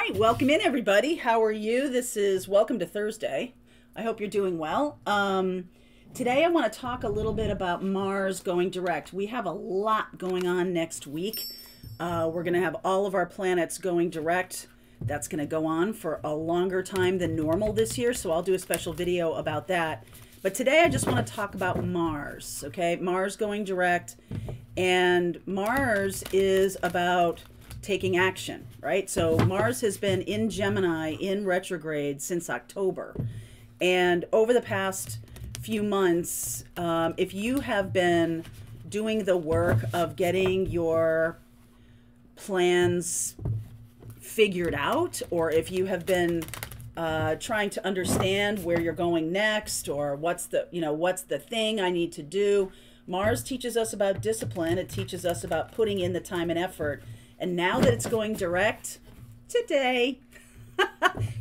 right, welcome in everybody. How are you? This is Welcome to Thursday. I hope you're doing well. Today I want to talk a little bit about Mars going direct. We have a lot going on next week. We're going to have all of our planets going direct. That's going to go on for a longer time than normal this year, so I'll do a special video about that. But today I just want to talk about Mars, okay? Mars going direct, and Mars is about taking action, right? So Mars has been in Gemini in retrograde since October. And over the past few months, if you have been doing the work of getting your plans figured out, or if you have been trying to understand where you're going next, or what's the thing I need to do, Mars teaches us about discipline. It teaches us about putting in the time and effort. And now that it's going direct today,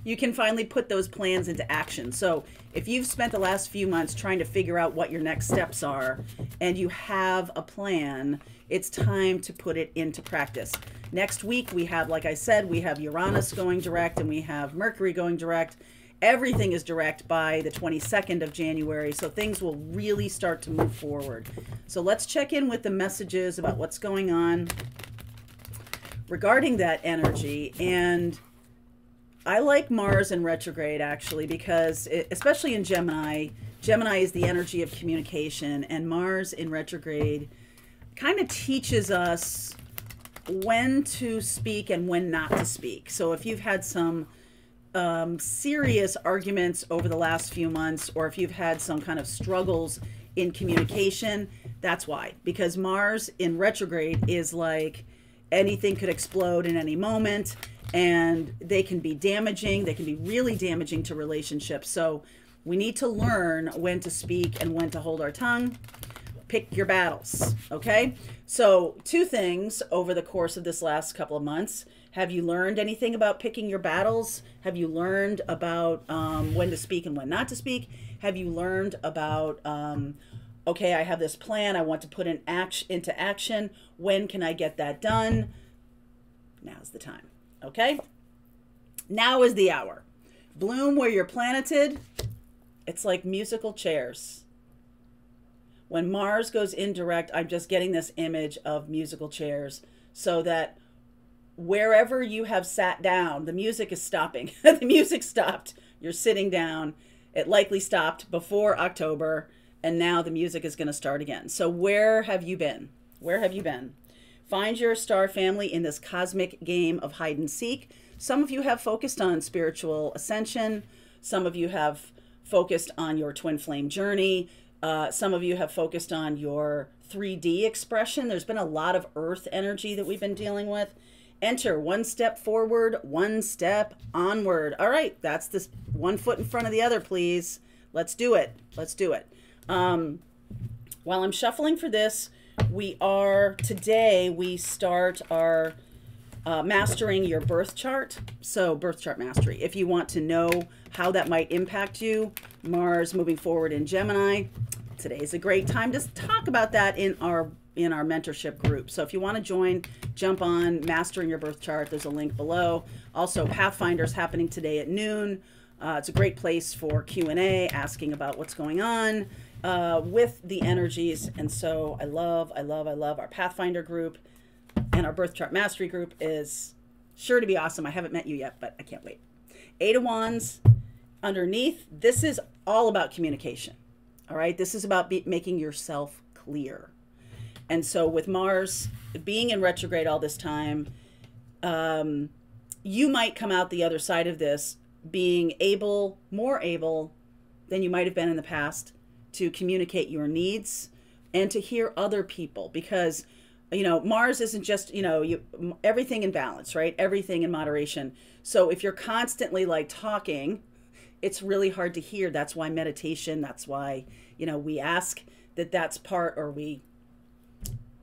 you can finally put those plans into action. So if you've spent the last few months trying to figure out what your next steps are, and you have a plan, it's time to put it into practice. Next week, we have, like I said, we have Uranus going direct, and we have Mercury going direct. Everything is direct by the 22nd of January, so things will really start to move forward. So let's check in with the messages about what's going on regarding that energy. And I like Mars in retrograde, actually, because especially in Gemini is the energy of communication, and Mars in retrograde kind of teaches us when to speak and when not to speak. So if you've had some serious arguments over the last few months, or if you've had some kind of struggles in communication, that's why. Because Mars in retrograde is like anything could explode in any moment, and they can be damaging. They can be really damaging to relationships. So we need to learn when to speak and when to hold our tongue. Pick your battles, okay? So two things over the course of this last couple of months. Have you learned anything about picking your battles? Have you learned about when to speak and when not to speak? Have you learned about, okay, I have this plan I want to put into action. When can I get that done? Now's the time, okay? Now is the hour. Bloom where you're planeted. It's like musical chairs. When Mars goes indirect, I'm just getting this image of musical chairs, so that wherever you have sat down, the music is stopping. The music stopped. You're sitting down. It likely stopped before October, and now the music is going to start again. So where have you been? Where have you been? Find your star family in this cosmic game of hide and seek. Some of you have focused on spiritual ascension. Some of you have focused on your twin flame journey. Some of you have focused on your 3D expression. There's been a lot of earth energy that we've been dealing with. Enter one step forward, one step onward. All right, that's this one foot in front of the other, please. Let's do it. Let's do it. While I'm shuffling for this, today we start our mastering your birth chart. So birth chart mastery. If you want to know how that might impact you, Mars moving forward in Gemini, today's a great time to talk about that in our mentorship group. So if you want to join, jump on Mastering Your Birth Chart. There's a link below. Also, Pathfinder's happening today at noon. It's a great place for Q&A, asking about what's going on with the energies. And so I love our Pathfinder group, and our Birth Chart Mastery group is sure to be awesome. I haven't met you yet, but I can't wait. Eight of Wands underneath. This is all about communication. All right. This is about making yourself clear. And so with Mars being in retrograde all this time, you might come out the other side of this being more able than you might have been in the past to communicate your needs and to hear other people, because, Mars isn't just, everything in balance, right? Everything in moderation. So if you're constantly like talking, it's really hard to hear. That's why meditation, that's why, we ask that's part, or we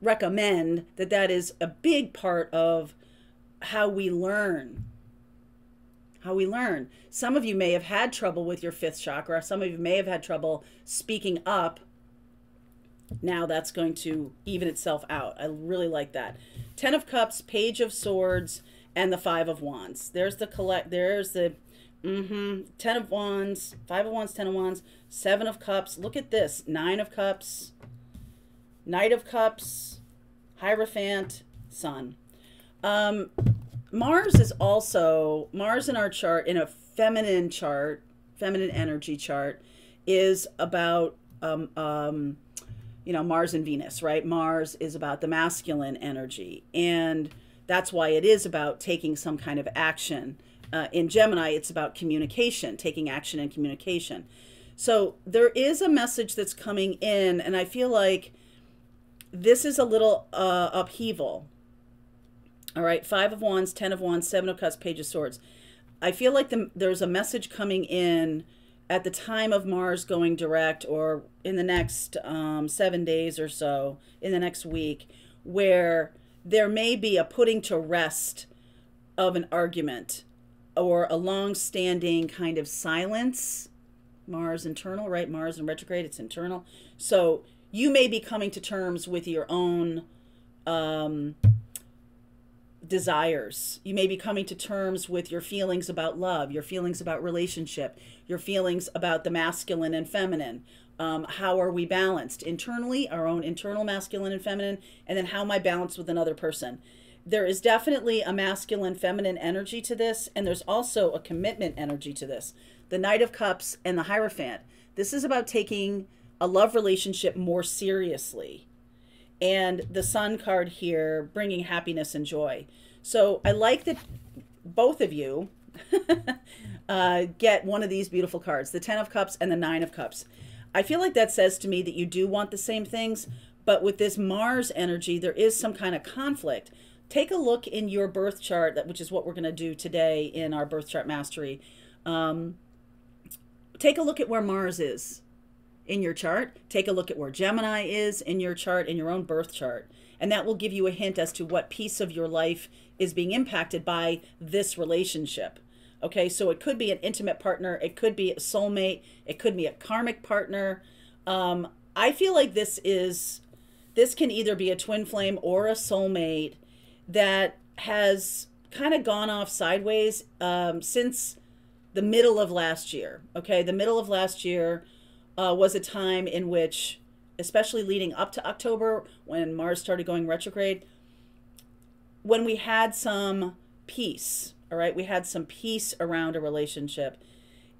recommend that is a big part of how we learn. Some of you may have had trouble with your fifth chakra. Some of you may have had trouble speaking up. Now that's going to even itself out. I really like that. 10 of Cups, Page of Swords, and the Five of Wands. There's the Ten of Wands, Five of Wands, Ten of Wands, Seven of Cups. Look at this. Nine of Cups, Knight of Cups, Hierophant, Sun. Mars is also, Mars in our chart, in a feminine chart, feminine energy chart, is about, you know, Mars and Venus, right? Mars is about the masculine energy. And that's why it is about taking some kind of action. In Gemini, it's about communication, taking action and communication. So there is a message that's coming in, and I feel like this is a little upheaval. All right, Five of Wands, Ten of Wands, Seven of Cups, Page of Swords. I feel like there's a message coming in at the time of Mars going direct, or in the next 7 days or so, in the next week, where there may be a putting to rest of an argument or a long-standing kind of silence. Mars internal, right? Mars in retrograde, it's internal. So you may be coming to terms with your own desires. You may be coming to terms with your feelings about love, your feelings about relationship, your feelings about the masculine and feminine. How are we balanced internally, our own internal masculine and feminine, and then how am I balanced with another person? There is definitely a masculine feminine energy to this, and there's also a commitment energy to this. The Knight of Cups and the Hierophant. This is about taking a love relationship more seriously. And the Sun card here, bringing happiness and joy. So I like that both of you get one of these beautiful cards, the Ten of Cups and the Nine of Cups. I feel like that says to me that you do want the same things, but with this Mars energy, there is some kind of conflict. Take a look in your birth chart, which is what we're going to do today in our birth chart mastery. Take a look at where Mars is in your chart. Take a look at where Gemini is in your chart, in your own birth chart. And that will give you a hint as to what piece of your life is being impacted by this relationship. Okay, so it could be an intimate partner. It could be a soulmate. It could be a karmic partner. I feel like this can either be a twin flame or a soulmate that has kind of gone off sideways since the middle of last year. Okay, the middle of last year was a time in which, especially leading up to October, when Mars started going retrograde, when we had some peace, all right, we had some peace around a relationship.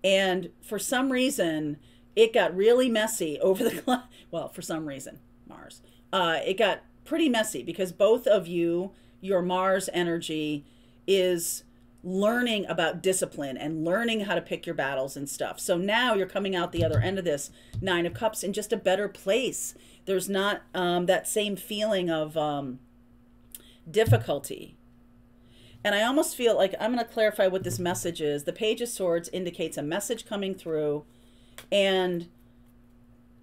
And for some reason, it got really messy over the, well, for some reason, Mars. It got pretty messy because both of you, your Mars energy is learning about discipline and learning how to pick your battles and stuff. So now you're coming out the other end of this Nine of Cups in just a better place. There's not that same feeling of difficulty. And I almost feel like I'm going to clarify what this message is. The Page of Swords indicates a message coming through. And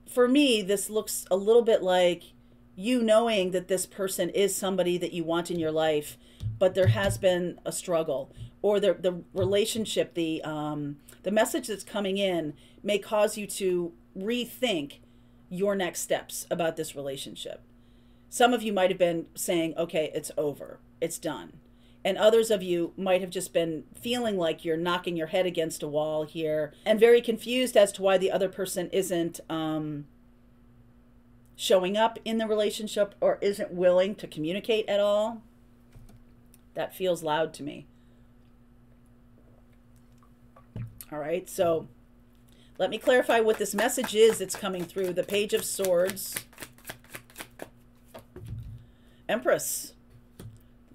for me, this looks a little bit like you knowing that this person is somebody that you want in your life, but there has been a struggle, or the relationship, the message that's coming in may cause you to rethink your next steps about this relationship. Some of you might have been saying, okay, it's over, it's done. And others of you might have just been feeling like you're knocking your head against a wall here and very confused as to why the other person isn't showing up in the relationship or isn't willing to communicate at all. That feels loud to me. All right, so let me clarify what this message is that's coming through. The Page of Swords, Empress,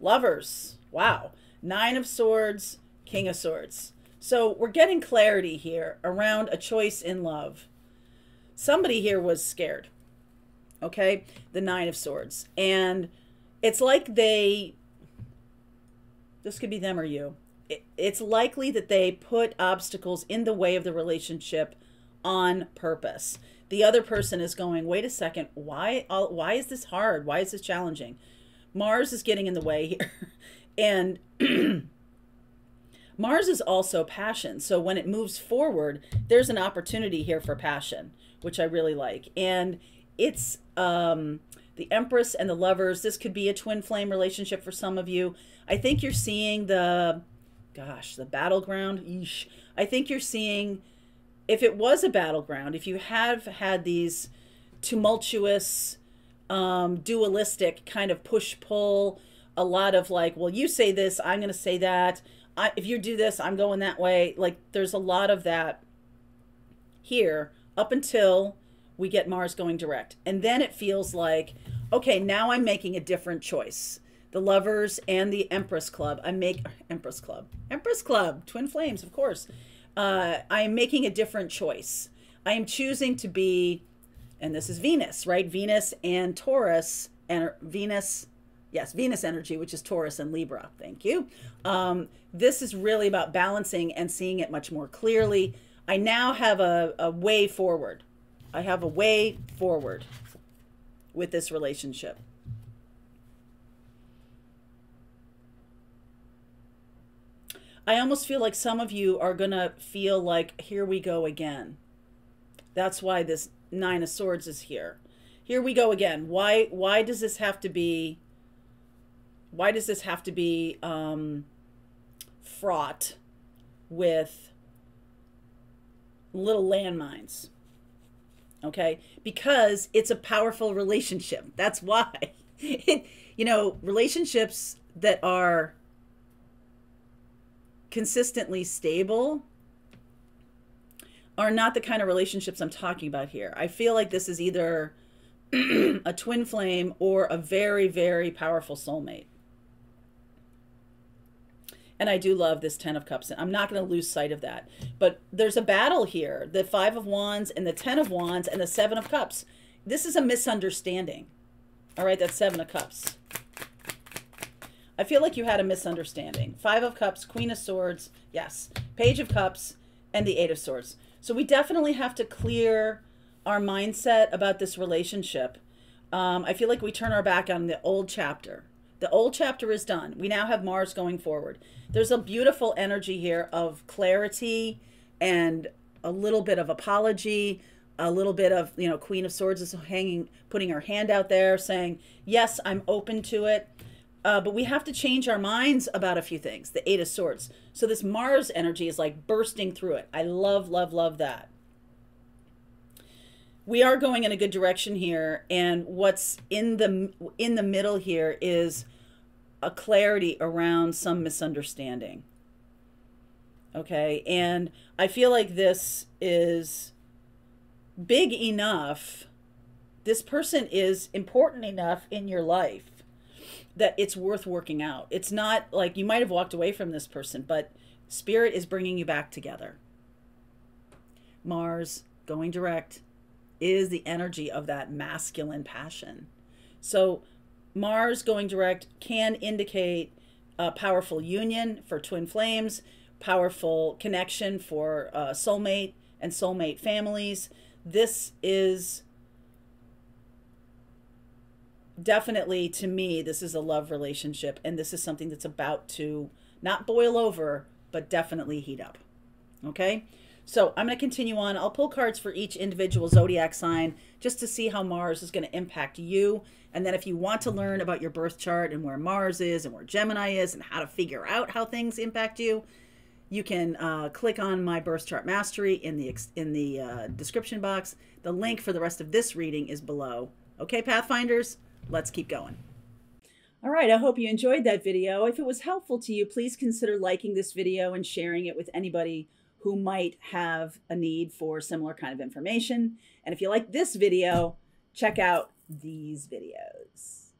Lovers, wow, Nine of Swords, King of Swords. So we're getting clarity here around a choice in love. Somebody here was scared, okay? The Nine of Swords. And it's like this could be them or you. It's likely that they put obstacles in the way of the relationship on purpose. The other person is going, wait a second, why is this hard? Why is this challenging? Mars is getting in the way here. And Mars is also passion. So when it moves forward, there's an opportunity here for passion, which I really like. And it's the Empress and the Lovers. This could be a twin flame relationship for some of you. I think you're seeing the battleground. Yeesh. I think you're seeing, if it was a battleground, if you have had these tumultuous, dualistic kind of push-pull, a lot of like, well, you say this, I'm going to say that. If you do this, I'm going that way. Like, there's a lot of that here up until we get Mars going direct. And then it feels like, okay, now I'm making a different choice. The Lovers and the Empress Club. Empress Club, twin flames, of course. I am making a different choice. I am choosing to be, and this is Venus, right? Venus and Taurus, and Venus energy, which is Taurus and Libra. Thank you. This is really about balancing and seeing it much more clearly. I now have a way forward. I have a way forward with this relationship. I almost feel like some of you are going to feel like, here we go again. That's why this Nine of Swords is here. Here we go again. Why does this have to be, fraught with little landmines? Okay? Because it's a powerful relationship. That's why. Relationships that are consistently stable are not the kind of relationships I'm talking about here. I feel like this is either a twin flame or a very, very powerful soulmate. And I do love this Ten of Cups. I'm not going to lose sight of that. But there's a battle here. The Five of Wands and the Ten of Wands and the Seven of Cups. This is a misunderstanding. All right, that's Seven of Cups. I feel like you had a misunderstanding. Five of Cups, Queen of Swords, yes. Page of Cups, and the Eight of Swords. So we definitely have to clear our mindset about this relationship. I feel like we turn our back on the old chapter. The old chapter is done. We now have Mars going forward. There's a beautiful energy here of clarity and a little bit of apology, a little bit of, Queen of Swords is putting her hand out there saying, yes, I'm open to it. But we have to change our minds about a few things. The Eight of Swords. So this Mars energy is like bursting through it. I love, love, love that. We are going in a good direction here. And what's in the middle here is a clarity around some misunderstanding. Okay. And I feel like this is big enough. This person is important enough in your life that it's worth working out. It's not like you might have walked away from this person, but Spirit is bringing you back together. Mars going direct is the energy of that masculine passion. So Mars going direct can indicate a powerful union for twin flames, powerful connection for soulmate and soulmate families. This is definitely, to me, this is a love relationship, and this is something that's about to not boil over, but definitely heat up. Okay? So I'm going to continue on. I'll pull cards for each individual zodiac sign just to see how Mars is going to impact you. And then if you want to learn about your birth chart and where Mars is and where Gemini is and how to figure out how things impact you, you can click on my birth chart mastery in the description box. The link for the rest of this reading is below. Okay, Pathfinders? Let's keep going. All right, I hope you enjoyed that video. If it was helpful to you, please consider liking this video and sharing it with anybody who might have a need for similar kind of information. And if you like this video, check out these videos.